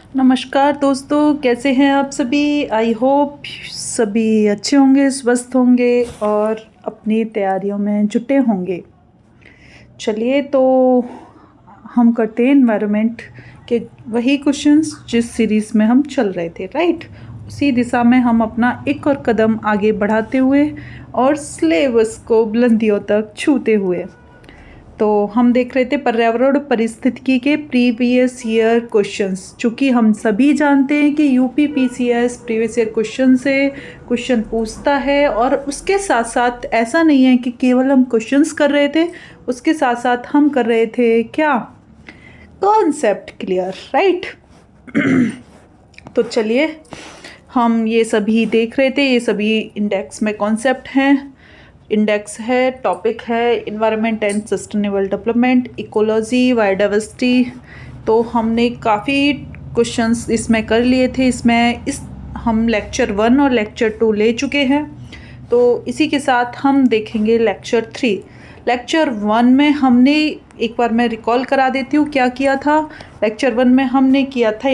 नमस्कार दोस्तों, कैसे हैं आप सभी। आई होप सभी अच्छे होंगे, स्वस्थ होंगे और अपनी तैयारियों में जुटे होंगे। चलिए तो हम करते हैं एनवायरनमेंट के वही क्वेश्चंस जिस सीरीज़ में हम चल रहे थे, राइट। उसी दिशा में हम अपना एक और कदम आगे बढ़ाते हुए और सिलेबस को बुलंदियों तक छूते हुए। तो हम देख रहे थे पर्यावरण और पारिस्थितिकी के प्रीवियस ईयर क्वेश्चंस। चूँकि हम सभी जानते हैं कि UP PCS previous year question से क्वेश्चन पूछता है, और उसके साथ साथ ऐसा नहीं है कि केवल हम क्वेश्चंस कर रहे थे, उसके साथ साथ हम कर रहे थे क्या, कॉन्सेप्ट क्लियर, राइट। तो चलिए हम ये सभी देख रहे थे, ये सभी इंडेक्स में कॉन्सेप्ट हैं। इंडेक्स है, टॉपिक है environment and sustainable development, ecology, biodiversity. तो हमने काफ़ी क्वेश्चंस इसमें कर लिए थे। इस हम लेक्चर 1 और लेक्चर 2 ले चुके हैं। तो इसी के साथ हम देखेंगे लेक्चर 3। लेक्चर 1 में हमने, एक बार मैं रिकॉल करा देती हूँ क्या किया था। लेक्चर 1 में हमने किया था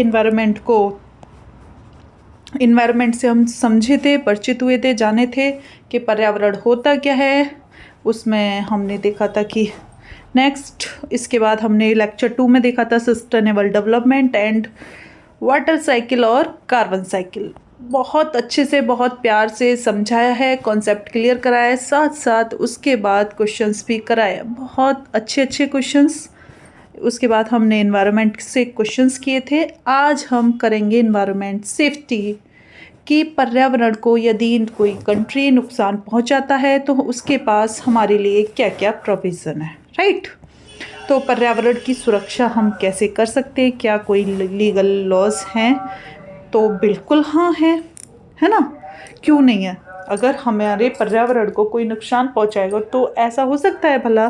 इन्वायरमेंट से हम समझे थे, परिचित हुए थे, जाने थे कि पर्यावरण होता क्या है। उसमें हमने देखा था कि नेक्स्ट, इसके बाद हमने लेक्चर 2 में देखा था sustainable development and water cycle और कार्बन साइकिल। बहुत अच्छे से, बहुत प्यार से समझाया है, कॉन्सेप्ट क्लियर कराया है, साथ साथ उसके बाद क्वेश्चंस भी कराए, बहुत अच्छे अच्छे क्वेश्चंस। उसके बाद हमने एनवायरनमेंट से क्वेश्चंस किए थे। आज हम करेंगे एनवायरनमेंट सेफ्टी, कि पर्यावरण को यदि कोई कंट्री नुकसान पहुंचाता है तो उसके पास हमारे लिए क्या क्या प्रोविज़न है, राइट। तो पर्यावरण की सुरक्षा हम कैसे कर सकते हैं, क्या कोई लीगल लॉज हैं? तो बिल्कुल हाँ है ना, क्यों नहीं है। अगर हमारे पर्यावरण को कोई नुकसान पहुंचाएगा तो ऐसा हो सकता है भला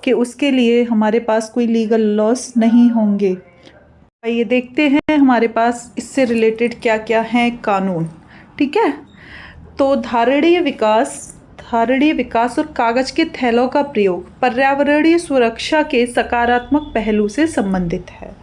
कि उसके लिए हमारे पास कोई लीगल लॉस नहीं होंगे। ये देखते हैं हमारे पास इससे रिलेटेड क्या क्या हैं कानून, ठीक है। तो धारणीय विकास और कागज के थैलों का प्रयोग पर्यावरणीय सुरक्षा के सकारात्मक पहलू से संबंधित है।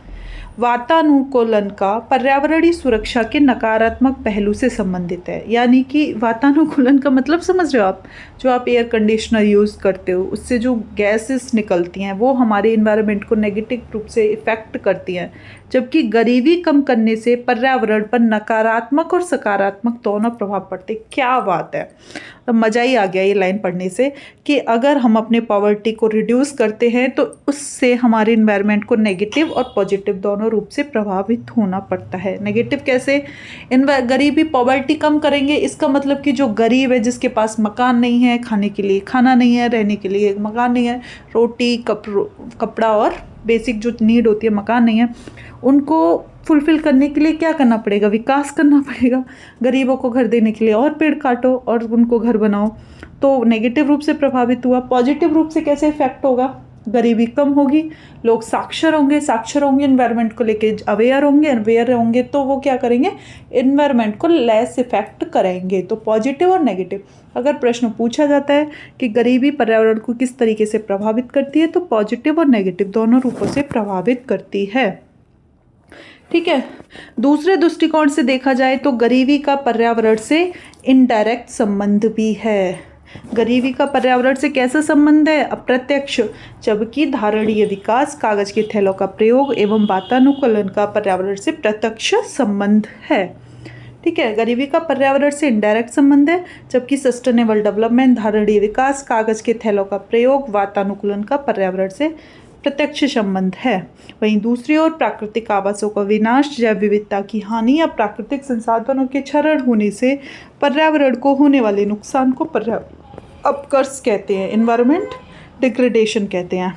वातानुकूलन का पर्यावरणीय सुरक्षा के नकारात्मक पहलू से संबंधित है। यानी कि वातानुकूलन का मतलब समझ रहे हो आप, जो आप एयर कंडीशनर यूज़ करते हो उससे जो गैसेस निकलती हैं वो हमारे इन्वायरमेंट को नेगेटिव रूप से इफ़ेक्ट करती हैं, जबकि गरीबी कम करने से पर्यावरण पर नकारात्मक और सकारात्मक दोनों प्रभाव पड़ते। क्या बात है, तो मज़ा ही आ गया ये लाइन पढ़ने से, कि अगर हम अपने पॉवर्टी को रिड्यूस करते हैं तो उससे हमारे इन्वायरमेंट को नेगेटिव और पॉजिटिव दोनों रूप से प्रभावित होना पड़ता है। नेगेटिव कैसे, गरीबी, पॉवर्टी कम करेंगे, इसका मतलब कि जो गरीब है, जिसके पास मकान नहीं है, खाने के लिए खाना नहीं है, रहने के लिए मकान नहीं है, रोटी कपड़ा और बेसिक जो नीड होती है, मकान नहीं है, उनको फुलफ़िल करने के लिए क्या करना पड़ेगा, विकास करना पड़ेगा। गरीबों को घर देने के लिए और पेड़ काटो और उनको घर बनाओ। तो नेगेटिव रूप से प्रभावित हुआ। पॉजिटिव रूप से कैसे इफेक्ट होगा, गरीबी कम होगी, लोग साक्षर होंगे, इन्वायरमेंट को लेके अवेयर होंगे तो वो क्या करेंगे, इन्वायरमेंट को लेस इफेक्ट करेंगे। तो पॉजिटिव और नेगेटिव। अगर प्रश्न पूछा जाता है कि गरीबी पर्यावरण को किस तरीके से प्रभावित करती है, तो पॉजिटिव और नेगेटिव दोनों रूपों से प्रभावित करती है, ठीक है। दूसरे दृष्टिकोण से देखा जाए तो गरीबी का पर्यावरण से इनडायरेक्ट संबंध भी है। गरीबी का पर्यावरण से कैसा संबंध है, अप्रत्यक्ष, जबकि धारणीय विकास, कागज के थैलों का प्रयोग एवं वातानुकूलन का पर्यावरण से प्रत्यक्ष संबंध है, ठीक है। गरीबी का पर्यावरण से इनडायरेक्ट संबंध है, जबकि सस्टेनेबल डेवलपमेंट, धारणीय विकास, कागज के थैलों का प्रयोग, वातानुकूलन का पर्यावरण से प्रत्यक्ष संबंध है। वहीं दूसरी ओर प्राकृतिक आवासों का विनाश, जैव विविधता की हानि या प्राकृतिक संसाधनों के क्षरण होने से पर्यावरण को होने वाले नुकसान को अपकर्ष कहते हैं, एनवायरमेंट डिग्रेडेशन कहते हैं।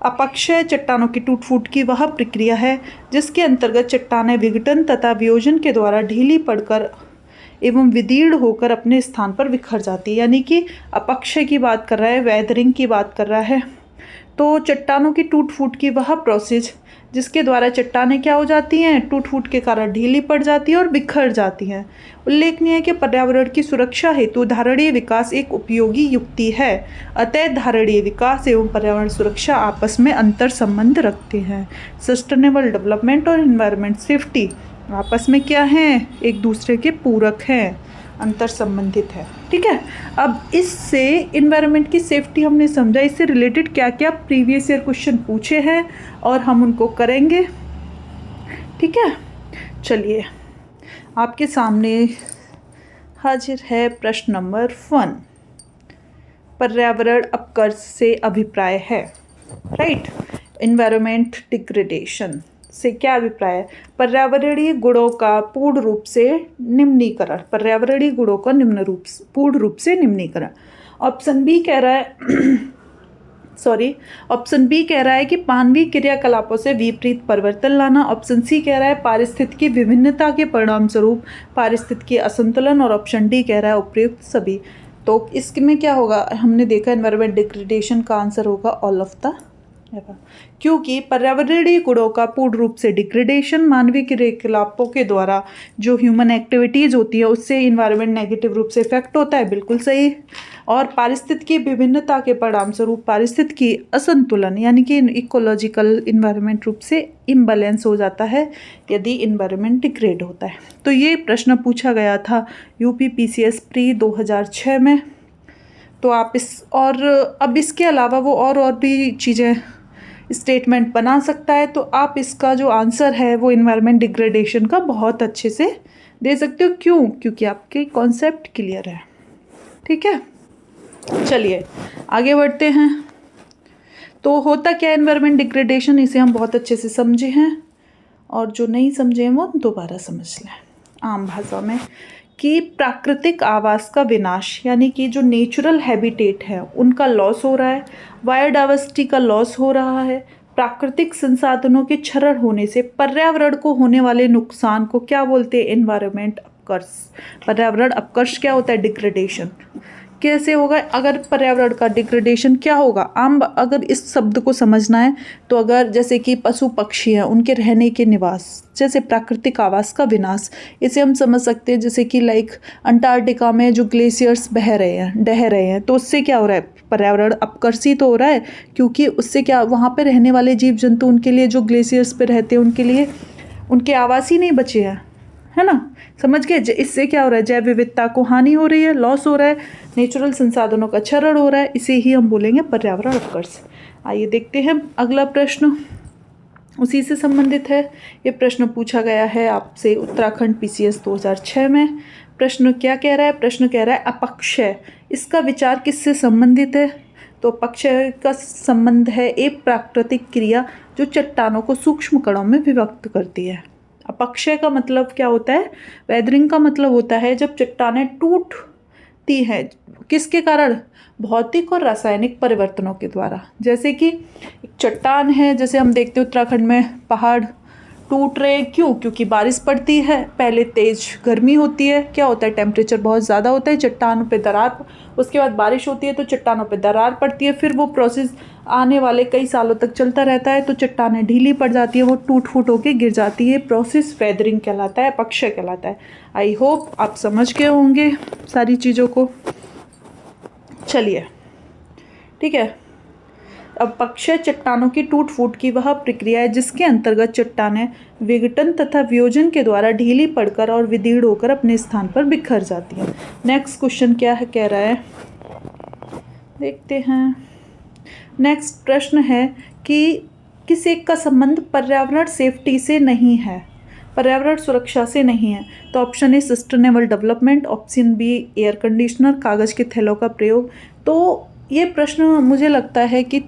अपक्षय चट्टानों की टूट फूट की वह प्रक्रिया है जिसके अंतर्गत चट्टानें विघटन तथा वियोजन के द्वारा ढीली पड़कर एवं विदीर्ण होकर अपने स्थान पर बिखर जाती है। यानी कि अपक्षय की बात कर रहा है, वेदरिंग की बात कर रहा है। तो चट्टानों की टूट फूट की वह प्रोसेस जिसके द्वारा चट्टानें क्या हो जाती हैं, टूट फूट के कारण ढीली पड़ जाती है और बिखर जाती हैं। उल्लेखनीय है कि पर्यावरण की सुरक्षा हेतु धारणीय विकास एक उपयोगी युक्ति है। अतः धारणीय विकास एवं पर्यावरण सुरक्षा आपस में अंतर संबंध रखते हैं। सस्टेनेबल डेवलपमेंट और एनवायरनमेंट सेफ्टी आपस में क्या हैं, एक दूसरे के पूरक हैं, अंतर संबंधित है। ठीक है, अब इससे इन्वायरमेंट की सेफ्टी हमने समझा, इससे रिलेटेड क्या क्या प्रीवियस ईयर क्वेश्चन पूछे हैं और हम उनको करेंगे। ठीक है, चलिए आपके सामने हाजिर है प्रश्न नंबर 1। पर्यावरण अपकर्ष से अभिप्राय है, राइट। एनवायरमेंट डिग्रेडेशन से क्या अभिप्राय है? पर्यावरणीय गुणों का पूर्ण रूप से निम्नीकरण, पर्यावरणीय गुणों का पूर्ण रूप से निम्नीकरण। ऑप्शन बी कह रहा है ऑप्शन बी कह रहा है कि मानवीय क्रियाकलापों से विपरीत परिवर्तन लाना। ऑप्शन सी कह रहा है पारिस्थितिकी विभिन्नता के परिणाम स्वरूप पारिस्थितिकी असंतुलन, और ऑप्शन डी कह रहा है उपयुक्त सभी। तो इसमें क्या होगा, हमने देखा एनवायरमेंट डिग्रेडेशन का आंसर होगा ऑल ऑफ द, क्योंकि पर्यावरणीय गुणों का पूर्ण रूप से डिग्रेडेशन मानवीय क्रियाकलापों के द्वारा जो ह्यूमन एक्टिविटीज़ होती है उससे इन्वायरमेंट नेगेटिव रूप से इफेक्ट होता है, बिल्कुल सही। और पारिस्थितिकी विभिन्नता के परिणाम स्वरूप पारिस्थितिकी असंतुलन यानी कि इकोलॉजिकल इन्वायरमेंट रूप से इम्बैलेंस हो जाता है यदि इन्वायरमेंट डिग्रेड होता है। तो ये प्रश्न पूछा गया था यूपी पीसीएस प्री 2006 में। तो आप और अब इसके अलावा वो और भी चीज़ें स्टेटमेंट बना सकता है, तो आप इसका जो आंसर है वो इन्वायरमेंट डिग्रेडेशन का बहुत अच्छे से दे सकते हो। क्यों? क्योंकि आपके कॉन्सेप्ट क्लियर है। ठीक है, चलिए आगे बढ़ते हैं। तो होता क्या है एनवायरनमेंट डिग्रेडेशन, इसे हम बहुत अच्छे से समझे हैं, और जो नहीं समझे हैं वो दोबारा समझ लें आम भाषा में। कि प्राकृतिक आवास का विनाश यानी कि जो नेचुरल हैबिटेट है उनका लॉस हो रहा है, बायोडाइवर्सिटी का लॉस हो रहा है, प्राकृतिक संसाधनों के क्षरण होने से पर्यावरण को होने वाले नुकसान को क्या बोलते हैं, एनवायरनमेंट अपकर्ष। पर्यावरण अपकर्ष क्या होता है, डिग्रेडेशन। कैसे होगा, अगर पर्यावरण का डिग्रेडेशन क्या होगा, अगर इस शब्द को समझना है तो अगर जैसे कि पशु पक्षी हैं उनके रहने के निवास, जैसे प्राकृतिक आवास का विनाश, इसे हम समझ सकते हैं जैसे कि लाइक अंटार्कटिका में जो ग्लेशियर्स ढह रहे हैं तो उससे क्या हो रहा है, पर्यावरण अपकर्षित हो रहा है, क्योंकि उससे क्या वहाँ पे रहने वाले जीव जंतु, उनके लिए जो ग्लेशियर्स पे रहते हैं उनके लिए उनके आवास ही नहीं बचे हैं, है ना, समझ गए। इससे क्या हो रहा है, जैव विविधता को हानि हो रही है, लॉस हो रहा है, नेचुरल संसाधनों का क्षरण हो रहा है, इसे ही हम बोलेंगे पर्यावरण अपकर्ष। आइए देखते हैं अगला प्रश्न, उसी से संबंधित है। ये प्रश्न पूछा गया है आपसे उत्तराखंड पीसीएस 2006 में। प्रश्न क्या कह रहा है, प्रश्न कह रहा है अपक्षय, इसका विचार किससे संबंधित है? तो अपक्षय का संबंध है एक प्राकृतिक क्रिया जो चट्टानों को सूक्ष्म कणों में विभक्त करती है। अपक्षय का मतलब क्या होता है, वेदरिंग का मतलब होता है जब चट्टानें टूटती हैं, किसके कारण, भौतिक और रासायनिक परिवर्तनों के द्वारा। जैसे कि एक चट्टान है, जैसे हम देखते हैं उत्तराखंड में पहाड़ टूट रहे हैं, क्यों, क्योंकि बारिश पड़ती है, पहले तेज गर्मी होती है, क्या होता है, टेम्परेचर बहुत ज़्यादा होता है, चट्टानों पे दरार, उसके बाद बारिश होती है तो चट्टानों पे दरार पड़ती है, फिर वो प्रोसेस आने वाले कई सालों तक चलता रहता है, तो चट्टानें ढीली पड़ जाती है, वो टूट फूट होकर गिर जाती है, प्रोसेस वेदरिंग कहलाता है, अपक्षय कहलाता है। आई होप आप समझ गए होंगे सारी चीज़ों को। चलिए ठीक है, अपक्षय चट्टानों की टूट फूट की वह प्रक्रिया है जिसके अंतर्गत चट्टानें विघटन तथा वियोजन के द्वारा ढीली पड़कर और विदीर्ण होकर अपने स्थान पर बिखर जाती हैं। नेक्स्ट क्वेश्चन क्या है, कह रहा है, देखते हैं। नेक्स्ट प्रश्न है कि किस एक का संबंध पर्यावरण सेफ्टी से नहीं है, पर्यावरण सुरक्षा से नहीं है। तो option A sustainable development, option B air conditioner, कागज़ के थैलों का प्रयोग। तो ये प्रश्न मुझे लगता है कि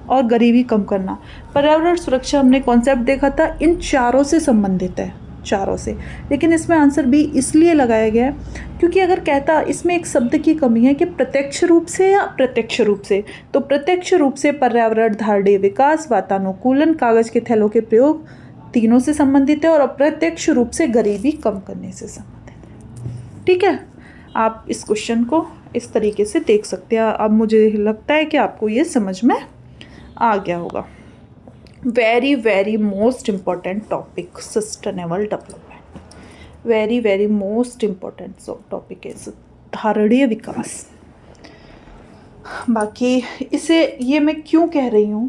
और गरीबी कम करना, पर्यावरण सुरक्षा हमने कॉन्सेप्ट देखा था, इन चारों से संबंधित है, चारों से। लेकिन इसमें आंसर बी इसलिए लगाया गया है क्योंकि अगर कहता इसमें एक शब्द की कमी है कि प्रत्यक्ष रूप से या अप्रत्यक्ष रूप से, तो प्रत्यक्ष रूप से पर्यावरण धारणीय विकास, वातानुकूलन, कागज़ के थैलों के प्रयोग तीनों से संबंधित है, और अप्रत्यक्ष रूप से गरीबी कम करने से संबंधित है। ठीक है, आप इस क्वेश्चन को इस तरीके से देख सकते हैं। अब मुझे लगता है कि आपको ये समझ में आ गया होगा। Very very most important topic sustainable development, very very most important topic है धारणीय विकास। बाकी इसे ये मैं क्यों कह रही हूँ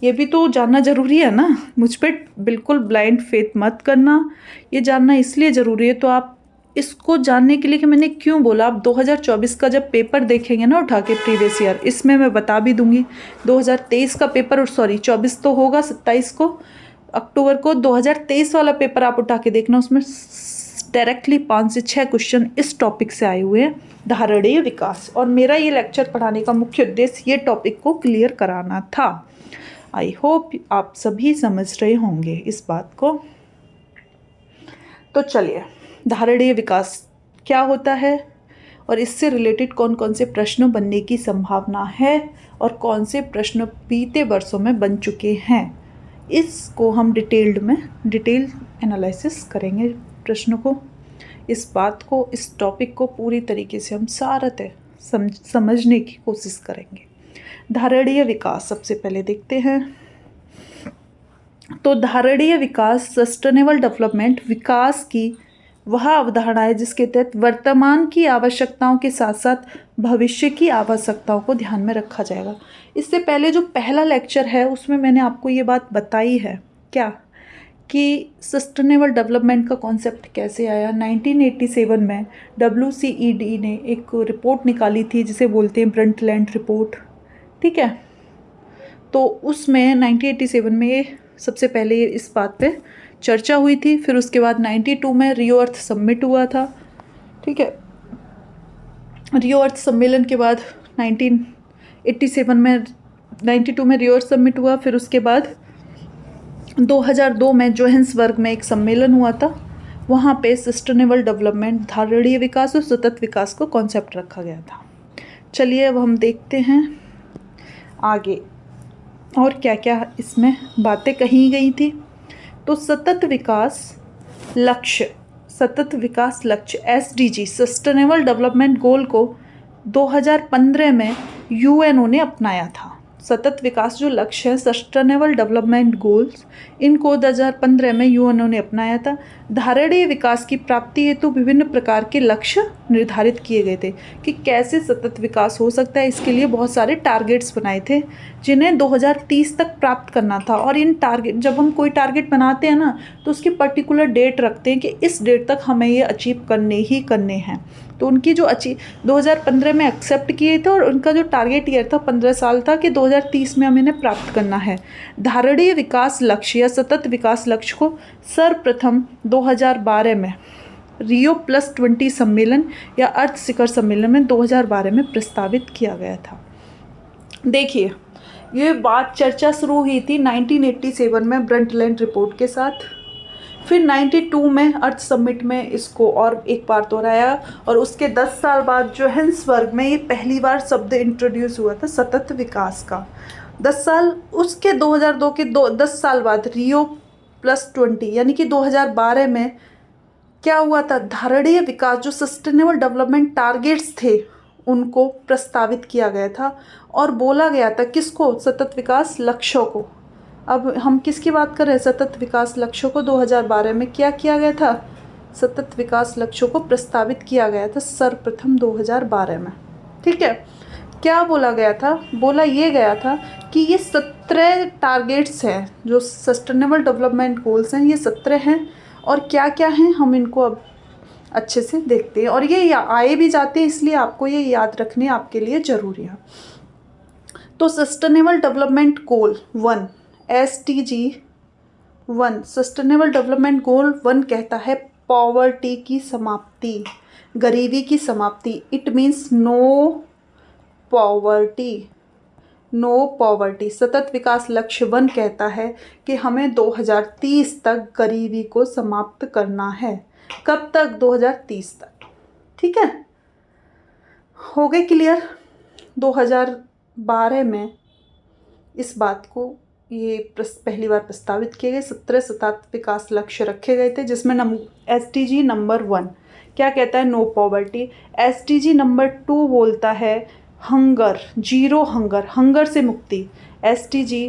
ये भी तो जानना ज़रूरी है ना, मुझ पर बिल्कुल ब्लाइंड फेथ मत करना। ये जानना इसलिए ज़रूरी है तो आप इसको जानने के लिए कि मैंने क्यों बोला, आप 2024 का जब पेपर देखेंगे ना उठा के प्रीवियस ईयर, इसमें मैं बता भी दूंगी 2023 का पेपर, और सॉरी 24 तो होगा, 27 को अक्टूबर को 2023 वाला पेपर आप उठा के देखना, उसमें डायरेक्टली 5 से 6 क्वेश्चन इस टॉपिक से आए हुए हैं, धारणीय विकास। और मेरा ये लेक्चर पढ़ाने का मुख्य उद्देश्य ये टॉपिक को क्लियर कराना था। आई होप आप सभी समझ रहे होंगे इस बात को। तो चलिए, धारणीय विकास क्या होता है और इससे रिलेटेड कौन कौन से प्रश्न बनने की संभावना है और कौन से प्रश्न बीते वर्षों में बन चुके हैं, इसको हम डिटेल एनालिसिस करेंगे प्रश्नों को। इस बात को, इस टॉपिक को पूरी तरीके से हम सारतः समझने की कोशिश करेंगे। धारणीय विकास सबसे पहले देखते हैं। तो धारणीय विकास, सस्टेनेबल डेवलपमेंट, विकास की वह अवधारणा है जिसके तहत वर्तमान की आवश्यकताओं के साथ साथ भविष्य की आवश्यकताओं को ध्यान में रखा जाएगा। इससे पहले जो पहला लेक्चर है उसमें मैंने आपको ये बात बताई है क्या, कि सस्टेनेबल डेवलपमेंट का कॉन्सेप्ट कैसे आया। 1987 में WCED ने एक रिपोर्ट निकाली थी जिसे बोलते हैं ब्रंटलैंड रिपोर्ट, ठीक है। तो उसमें 1987 में ये सबसे पहले इस बात पे चर्चा हुई थी। फिर उसके बाद 92 में रियो अर्थ समिट हुआ था, ठीक है। रियो अर्थ सम्मेलन के बाद 1987 में 92 में रियो अर्थ समिट हुआ। फिर उसके बाद 2002 में जोहान्सबर्ग में एक सम्मेलन हुआ था, वहाँ पे सस्टेनेबल डेवलपमेंट, धारणीय विकास और सतत विकास को कॉन्सेप्ट रखा गया था। चलिए अब हम देखते हैं आगे और क्या क्या इसमें बातें कही गई थी। तो सतत विकास लक्ष्य SDG, सस्टेनेबल डेवलपमेंट गोल को 2015 में यूएनओ ने अपनाया था। सतत विकास जो लक्ष्य है, सस्टेनेबल डेवलपमेंट गोल्स, इनको 2015 में यूएनओ ने अपनाया था। धारणीय विकास की प्राप्ति हेतु विभिन्न प्रकार के लक्ष्य निर्धारित किए गए थे कि कैसे सतत विकास हो सकता है। इसके लिए बहुत सारे टारगेट्स बनाए थे जिन्हें 2030 तक प्राप्त करना था। और इन टारगेट, जब हम कोई टारगेट बनाते हैं ना तो उसकी पर्टिकुलर डेट रखते हैं कि इस डेट तक हमें ये अचीव करने ही करने हैं। तो उनकी जो 2015 में एक्सेप्ट किए थे और उनका जो टारगेट ईयर था 15 साल था कि 2030 में हमें इन्हें प्राप्त करना है। धारणीय विकास लक्ष्य या सतत विकास लक्ष्य को सर्वप्रथम 2012 में Rio+20 सम्मेलन या अर्थ शिखर सम्मेलन में 2012 में प्रस्तावित किया गया था। देखिए, ये बात चर्चा शुरू हुई थी 1987 में ब्रंटलैंड रिपोर्ट के साथ। फिर 92 में अर्थ समिट में इसको और एक बार दोहराया और उसके 10 साल बाद जोहान्सबर्ग में ये पहली बार शब्द इंट्रोड्यूस हुआ था सतत विकास का। 10 साल, उसके 2002 के 10 साल बाद Rio+20 यानी कि 2012 में क्या हुआ था, धारणीय विकास जो सस्टेनेबल डेवलपमेंट टारगेट्स थे उनको प्रस्तावित किया गया था और बोला गया था किसको, सतत विकास लक्ष्यों को। अब हम किसकी बात कर रहे हैं, सतत विकास लक्ष्यों को 2012 में क्या किया गया था, सतत विकास लक्ष्यों को प्रस्तावित किया गया था सर्वप्रथम 2012 में, ठीक है। क्या बोला गया था, बोला ये गया था कि ये 17 टारगेट्स हैं जो सस्टेनेबल डेवलपमेंट गोल्स हैं, ये 17 हैं और क्या क्या हैं हम इनको अब अच्छे से देखते हैं। और ये आए भी जाते हैं, इसलिए आपको ये याद रखने आपके लिए ज़रूरी है। तो sustainable development goal 1 SDG 1, sustainable development goal 1 कहता है पॉवर्टी की समाप्ति, गरीबी की समाप्ति। It means no poverty. सतत विकास लक्ष्य 1 कहता है कि हमें 2030 तक गरीबी को समाप्त करना है। कब तक, 2030 तक, ठीक है। हो गए क्लियर। 2012 में इस बात को ये पहली बार प्रस्तावित किए गए। 17 सतत विकास लक्ष्य रखे गए थे जिसमें SDG नंबर 1 क्या कहता है, नो पॉवर्टी। SDG नंबर 2 बोलता है हंगर, जीरो हंगर, हंगर से मुक्ति। SDG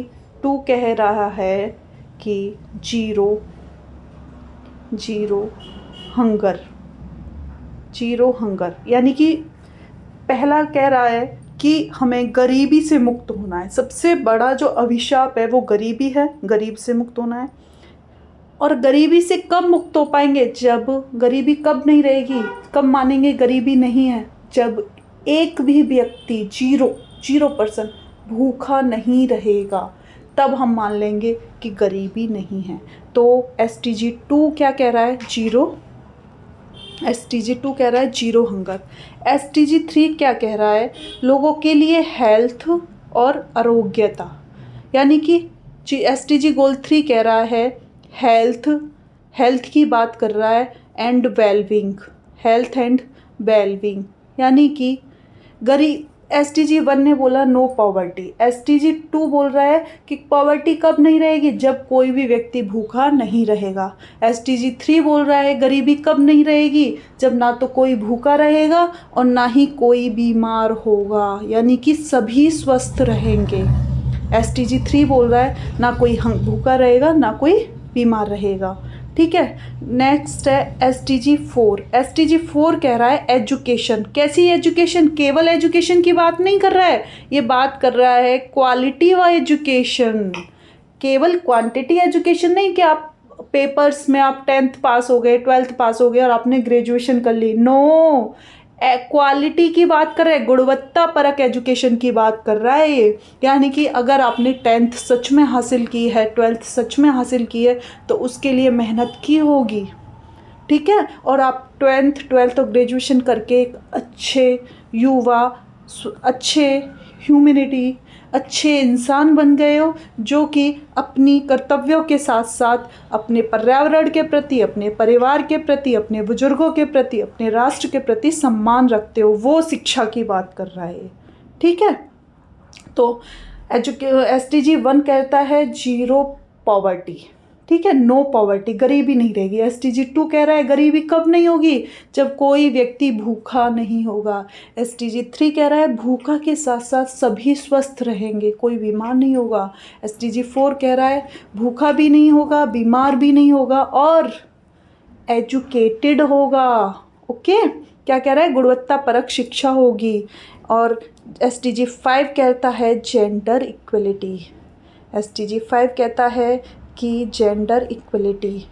2 कह रहा है कि जीरो हंगर, जीरो हंगर, यानी कि पहला कह रहा है कि हमें गरीबी से मुक्त होना है। सबसे बड़ा जो अभिशाप है वो गरीबी है, गरीब से मुक्त होना है। और गरीबी से कब मुक्त हो पाएंगे? जब गरीबी कब नहीं रहेगी, कब मानेंगे गरीबी नहीं है? जब एक भी व्यक्ति 0% भूखा नहीं रहेगा, तब हम मान लेंगे कि गरीबी नहीं है। तो SDG 2 क्या कह रहा है? SDG 2 कह रहा है जीरो हंगर। SDG 3 क्या कह रहा है? लोगों के लिए हेल्थ और आरोग्यता, यानी कि SDG गोल 3 कह रहा है हेल्थ की बात कर रहा है and wellbeing, health and wellbeing, यानी कि गरीब। SDG 1 ने बोला नो पॉवर्टी, SDG 2 बोल रहा है कि पॉवर्टी कब नहीं रहेगी? जब कोई भी व्यक्ति भूखा नहीं रहेगा। SDG 3 बोल रहा है गरीबी कब नहीं रहेगी? जब ना तो कोई भूखा रहेगा और ना ही कोई बीमार होगा, यानी कि सभी स्वस्थ रहेंगे। SDG 3 बोल रहा है ना कोई भूखा रहेगा ना कोई बीमार रहेगा। ठीक है, नेक्स्ट है SDG 4। SDG 4 कह रहा है एजुकेशन। कैसी एजुकेशन? केवल एजुकेशन की बात नहीं कर रहा है, ये बात कर रहा है क्वालिटी व एजुकेशन। केवल क्वांटिटी एजुकेशन नहीं कि आप पेपर्स में आप 10th पास हो गए, 12th पास हो गए और आपने ग्रेजुएशन कर ली। नो, क्वालिटी की बात कर रहा है, गुणवत्ता परक एजुकेशन की बात कर रहा है ये। यानी कि अगर आपने 10th सच में हासिल की है, 12th सच में हासिल की है, तो उसके लिए मेहनत की होगी। ठीक है, और आप 12th और ग्रेजुएशन करके एक अच्छे युवा, अच्छे ह्यूमैनिटी, अच्छे इंसान बन गए हो, जो कि अपनी कर्तव्यों के साथ साथ अपने पर्यावरण के प्रति, अपने परिवार के प्रति, अपने बुजुर्गों के प्रति, अपने राष्ट्र के प्रति सम्मान रखते हो। वो शिक्षा की बात कर रहा है। ठीक है, तो SDG 1 कहता है जीरो पॉवर्टी। ठीक है, नो पॉवर्टी, गरीबी नहीं रहेगी। SDG 2 कह रहा है गरीबी कब नहीं होगी? जब कोई व्यक्ति भूखा नहीं होगा। SDG 3 कह रहा है भूखा के साथ साथ सभी स्वस्थ रहेंगे, कोई बीमार नहीं होगा। SDG 4 कह रहा है भूखा भी नहीं होगा, बीमार भी नहीं होगा और एजुकेटेड होगा। ओके, क्या कह रहा है? गुणवत्ता परक शिक्षा होगी। और SDG 5 कहता है जेंडर इक्वलिटी। SDG 5 कहता है कि जेंडर इक्वलिटी,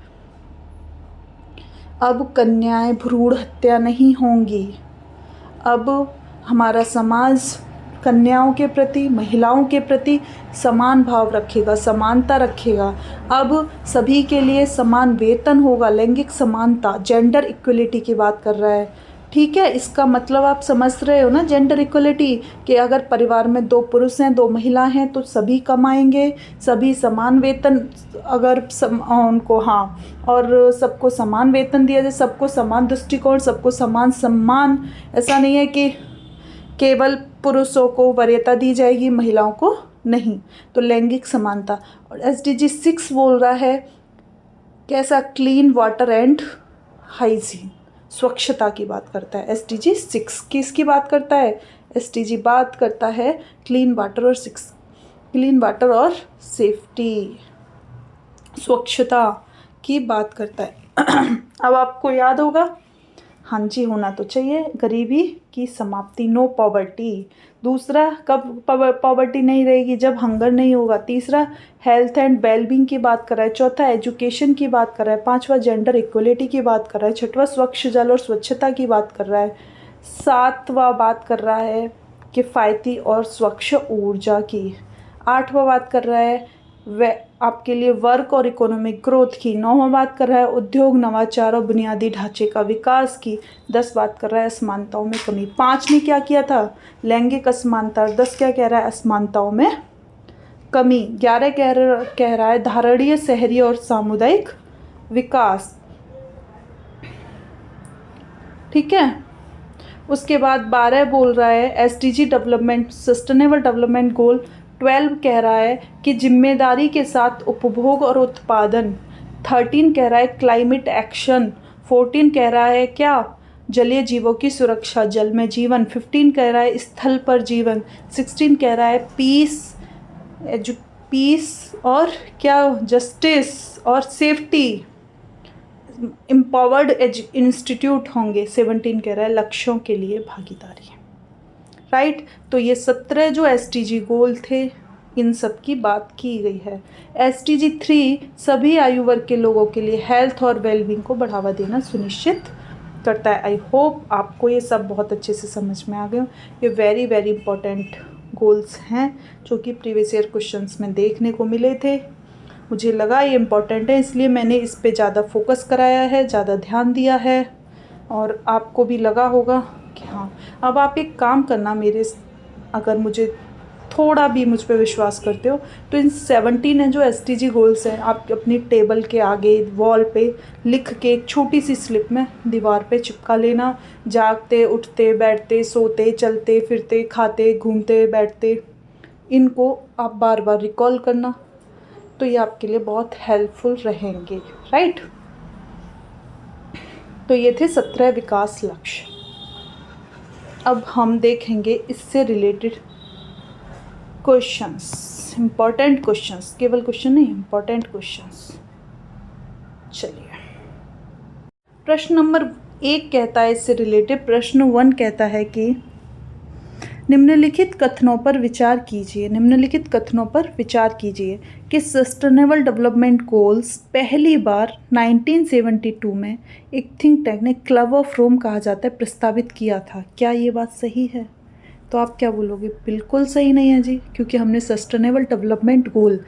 अब कन्याएं भ्रूण हत्या नहीं होंगी। अब हमारा समाज कन्याओं के प्रति, महिलाओं के प्रति समान भाव रखेगा, समानता रखेगा। अब सभी के लिए समान वेतन होगा, लैंगिक समानता, जेंडर इक्वलिटी की बात कर रहा है। ठीक है, इसका मतलब आप समझ रहे हो ना जेंडर इक्वलिटी, कि अगर परिवार में 2 पुरुष हैं 2 महिला हैं तो सभी कमाएंगे, सभी समान वेतन, अगर उनको और सबको समान वेतन दिया जाए, सबको समान दृष्टिकोण, सबको समान सम्मान। ऐसा नहीं है कि केवल पुरुषों को वरीयता दी जाएगी, महिलाओं को नहीं। तो लैंगिक समानता। और SDG 6 बोल रहा है कैसा? क्लीन वाटर एंड हाइजीन, स्वच्छता की बात करता है। SDG 6 किसकी बात करता है? SDG बात करता है क्लीन वाटर और सेफ्टी, स्वच्छता की बात करता है। अब आपको याद होगा, हाँ जी, होना तो चाहिए, गरीबी की समाप्ति, नो पॉवर्टी। दूसरा, कब पॉवर्टी नहीं रहेगी? जब हंगर नहीं होगा। तीसरा, हेल्थ एंड वेलबींग की बात कर रहा है। चौथा, एजुकेशन की बात कर रहा है। पांचवा, जेंडर इक्वलिटी की बात कर रहा है। छठवा, स्वच्छ जल और स्वच्छता की बात कर रहा है। सातवां बात कर रहा है किफ़ायती और स्वच्छ ऊर्जा की। आठवां बात कर रहा है आपके लिए वर्क और इकोनॉमिक ग्रोथ की। 9वां बात कर रहा है उद्योग, नवाचार और बुनियादी ढांचे का विकास की। 10 बात कर रहा है असमानताओं में कमी। 5 ने क्या किया था? लैंगिक असमानता। 10 क्या कह रहा है? असमानताओं में कमी। 11 कह रहा है धारणीय शहरी और सामुदायिक विकास। ठीक है, उसके बाद 12 बोल रहा है SDG डेवलपमेंट, सस्टेनेबल डेवलपमेंट गोल 12 कह रहा है कि जिम्मेदारी के साथ उपभोग और उत्पादन। 13 कह रहा है क्लाइमेट एक्शन। 14 कह रहा है क्या? जलीय जीवों की सुरक्षा, जल में जीवन। 15 कह रहा है स्थल पर जीवन। 16 कह रहा है पीस और क्या, जस्टिस और सेफ्टी, एम्पावर्ड इंस्टीट्यूट होंगे। 17 कह रहा है लक्ष्यों के लिए भागीदारी। राइट, तो ये 17 जो SDG गोल थे इन सब की बात की गई है। SDG 3 सभी आयु वर्ग के लोगों के लिए हेल्थ और वेलबींग को बढ़ावा देना सुनिश्चित करता है। आई होप आपको ये सब बहुत अच्छे से समझ में आ गए। ये वेरी वेरी इंपॉर्टेंट गोल्स हैं जो कि प्रीवियस ईयर क्वेश्चंस में देखने को मिले थे। मुझे लगा ये इम्पॉर्टेंट है, इसलिए मैंने इस पे ज़्यादा फोकस कराया है, ज़्यादा ध्यान दिया है। और आपको भी लगा होगा कि हाँ, अब आप एक काम करना, अगर मुझे थोड़ा भी मुझ पे विश्वास करते हो तो इन 17 है जो SDG गोल्स हैं, आप अपनी टेबल के आगे वॉल पे लिख के एक छोटी सी स्लिप में दीवार पे चिपका लेना। जागते, उठते, बैठते, सोते, चलते फिरते, खाते, घूमते, बैठते, इनको आप बार बार रिकॉल करना, तो ये आपके लिए बहुत हेल्पफुल रहेंगे। राइट, तो ये थे 17 विकास लक्ष्य। अब हम देखेंगे इससे रिलेटेड क्वेश्चंस, इंपॉर्टेंट क्वेश्चंस, केवल क्वेश्चन नहीं, इंपॉर्टेंट क्वेश्चंस। चलिए, प्रश्न नंबर 1 कहता है इससे रिलेटेड, प्रश्न 1 कहता है कि निम्नलिखित कथनों पर विचार कीजिए। निम्नलिखित कथनों पर विचार कीजिए कि सस्टेनेबल डेवलपमेंट गोल्स पहली बार 1972 में एक थिंक टैंक ने क्लब ऑफ रोम कहा जाता है प्रस्तावित किया था। क्या ये बात सही है? तो आप क्या बोलोगे? बिल्कुल सही नहीं है जी, क्योंकि हमने सस्टेनेबल डेवलपमेंट गोल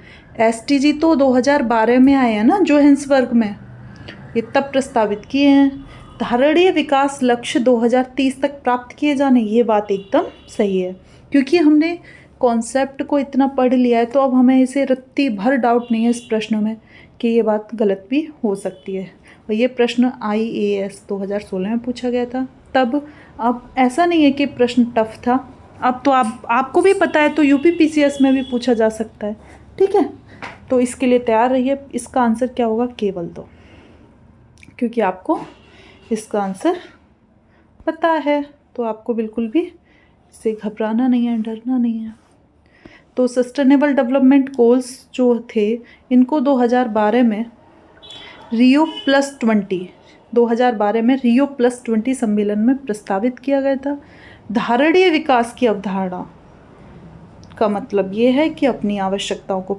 SDG तो 2012 में आए हैं ना, जोहान्सबर्ग में, ये तब प्रस्तावित किए हैं। धारणीय विकास लक्ष्य 2030 तक प्राप्त किए जाने, ये बात एकदम सही है, क्योंकि हमने कॉन्सेप्ट को इतना पढ़ लिया है, तो अब हमें इसे रत्ती भर डाउट नहीं है इस प्रश्न में कि ये बात गलत भी हो सकती है। और ये प्रश्न IAS 2016 में पूछा गया था तब। अब ऐसा नहीं है कि प्रश्न टफ था, अब तो आपको भी पता है, तो UPPCS में भी पूछा जा सकता है। ठीक है, तो इसके लिए तैयार रहिए। इसका आंसर क्या होगा? केवल 2, क्योंकि आपको इसका आंसर पता है, तो आपको बिल्कुल भी इससे घबराना नहीं है, डरना नहीं है। तो सस्टेनेबल डेवलपमेंट गोल्स जो थे, इनको 2012 में रियो प्लस 20 सम्मेलन में प्रस्तावित किया गया था। धारणीय विकास की अवधारणा का मतलब ये है कि अपनी आवश्यकताओं को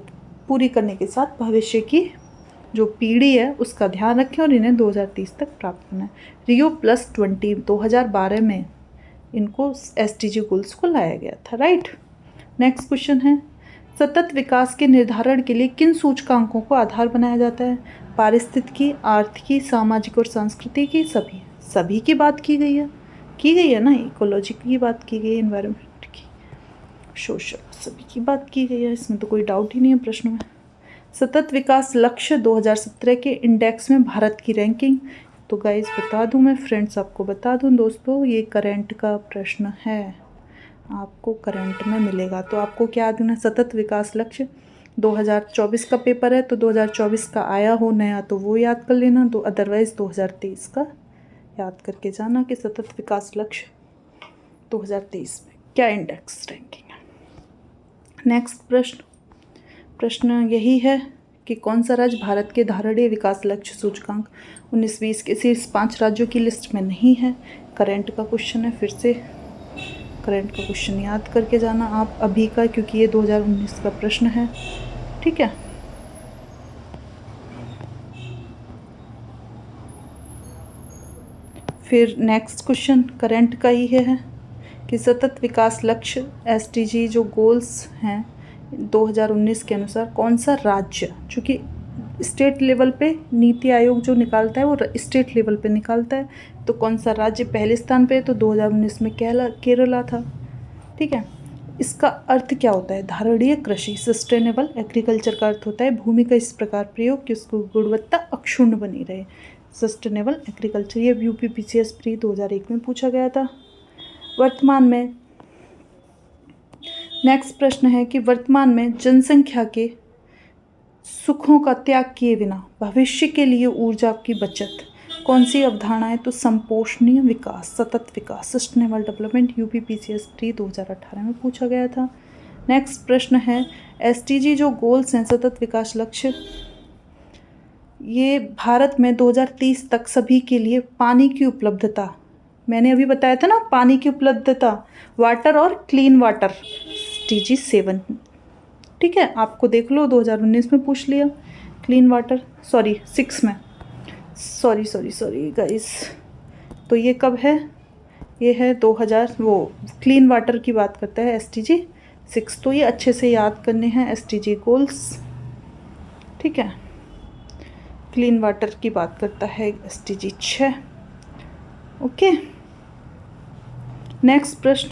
पूरी करने के साथ भविष्य की जो पीढ़ी है उसका ध्यान रखें और इन्हें 2030 तक प्राप्त करना है। रियो प्लस 20 2012 में इनको SDG गोल्स को लाया गया था। राइट, नेक्स्ट क्वेश्चन है, सतत विकास के निर्धारण के लिए किन सूचकांकों को आधार बनाया जाता है? पारिस्थितिकी, आर्थिकी, सामाजिक और सांस्कृतिक, सभी की बात की गई है ना, इकोलॉजी की बात की गई है, एनवायरनमेंट की, सोशल, सभी की बात की गई है, इसमें तो कोई डाउट ही नहीं है प्रश्न में। सतत विकास लक्ष्य 2017 के इंडेक्स में भारत की रैंकिंग। तो गाइस बता दूं मैं, फ्रेंड्स आपको बता दूं दोस्तों, ये करंट का प्रश्न है, आपको करंट में मिलेगा। तो आपको क्या याद रखना, सतत विकास लक्ष्य 2024 का पेपर है, तो 2024 का आया हो नया तो वो याद कर लेना, तो अदरवाइज़ 2023 का याद करके जाना कि सतत विकास लक्ष्य 2023 में क्या इंडेक्स रैंकिंग है। नेक्स्ट प्रश्न यही है कि कौन सा राज्य भारत के धारणीय विकास लक्ष्य सूचकांक 19-20 के शीर्ष 5 राज्यों की लिस्ट में नहीं है? करंट का क्वेश्चन है, फिर से करंट का क्वेश्चन याद करके जाना आप अभी का, क्योंकि ये 2019 का प्रश्न है। ठीक है, फिर नेक्स्ट क्वेश्चन करंट का ही है कि सतत विकास लक्ष्य SDG जो गोल्स हैं 2019 के अनुसार कौन सा राज्य, चूँकि स्टेट लेवल पे नीति आयोग जो निकालता है वो स्टेट लेवल पे निकालता है, तो कौन सा राज्य पहले स्थान पे है? तो 2019 में केरला था। ठीक है, इसका अर्थ क्या होता है? धारणीय कृषि, सस्टेनेबल एग्रीकल्चर का अर्थ होता है भूमि का इस प्रकार प्रयोग कि उसकी गुणवत्ता अक्षुण्ण बनी रहे, सस्टेनेबल एग्रीकल्चर। ये UPPCS प्री 2001 में पूछा गया था। वर्तमान में नेक्स्ट प्रश्न है कि वर्तमान में जनसंख्या के सुखों का त्याग किए बिना भविष्य के लिए ऊर्जा की बचत कौन सी अवधारणा है? तो संपोषणीय विकास, सतत विकास, सस्टेनेबल डेवलपमेंट, यूपीपीसीएस प्री 2018 में पूछा गया था। नेक्स्ट प्रश्न है एसटीजी जो गोल्स हैं, सतत विकास लक्ष्य, ये भारत में 2030 तक सभी के लिए पानी की उपलब्धता, मैंने अभी बताया था ना पानी की उपलब्धता, वाटर और क्लीन वाटर, SDG 7, ठीक है, आपको देख लो 2019 में पूछ लिया, क्लीन वाटर, सॉरी 6 में, सॉरी गाइस, तो ये कब है? ये है 2000, वो क्लीन वाटर की बात करता है SDG 6, तो ये अच्छे से याद करने हैं SDG गोल्स, ठीक है। क्लीन वाटर की बात करता है SDG 6, ओके। नेक्स्ट प्रश्न,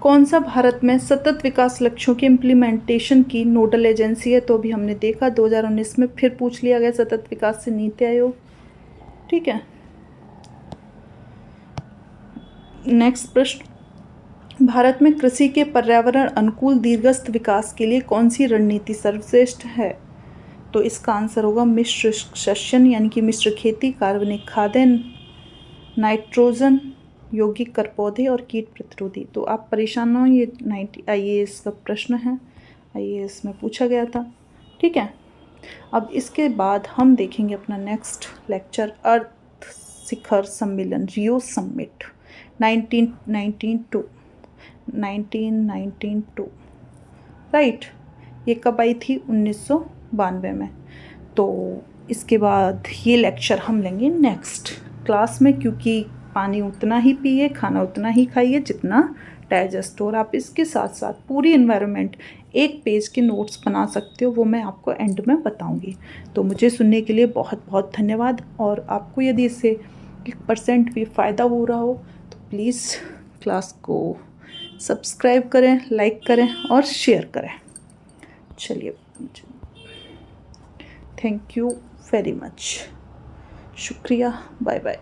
कौन सा भारत में सतत विकास लक्ष्यों के इम्प्लीमेंटेशन की नोडल एजेंसी है? तो अभी हमने देखा 2019 में फिर पूछ लिया गया सतत विकास से नीति आयोग, ठीक है। नेक्स्ट प्रश्न, भारत में कृषि के पर्यावरण अनुकूल दीर्घस्थ विकास के लिए कौन सी रणनीति सर्वश्रेष्ठ है? तो इसका आंसर होगा मिश्र शस्यन यानी कि मिश्र खेती, कार्बनिक खाद्यान्न, नाइट्रोजन, यौगिक कर पौधे और कीट प्रतिरोधी। तो आप परेशान ना हो, ये 90 IAS का प्रश्न है, IAS में पूछा गया था, ठीक है। अब इसके बाद हम देखेंगे अपना नेक्स्ट लेक्चर, अर्थ शिखर सम्मेलन, रियो समिट 1992, राइट, ये कब आई थी? 1992 में। तो इसके बाद ये लेक्चर हम लेंगे नेक्स्ट क्लास में, क्योंकि पानी उतना ही पिए, खाना उतना ही खाइए जितना डाइजेस्ट हो, और आप इसके साथ साथ पूरी इन्वायरमेंट 1 पेज के नोट्स बना सकते हो, वो मैं आपको एंड में बताऊंगी। तो मुझे सुनने के लिए बहुत बहुत धन्यवाद, और आपको यदि इससे 1% भी फ़ायदा हो रहा हो तो प्लीज़ क्लास को सब्सक्राइब करें, लाइक करें और शेयर करें। चलिए, थैंक यू वेरी मच, शुक्रिया, बाय बाय।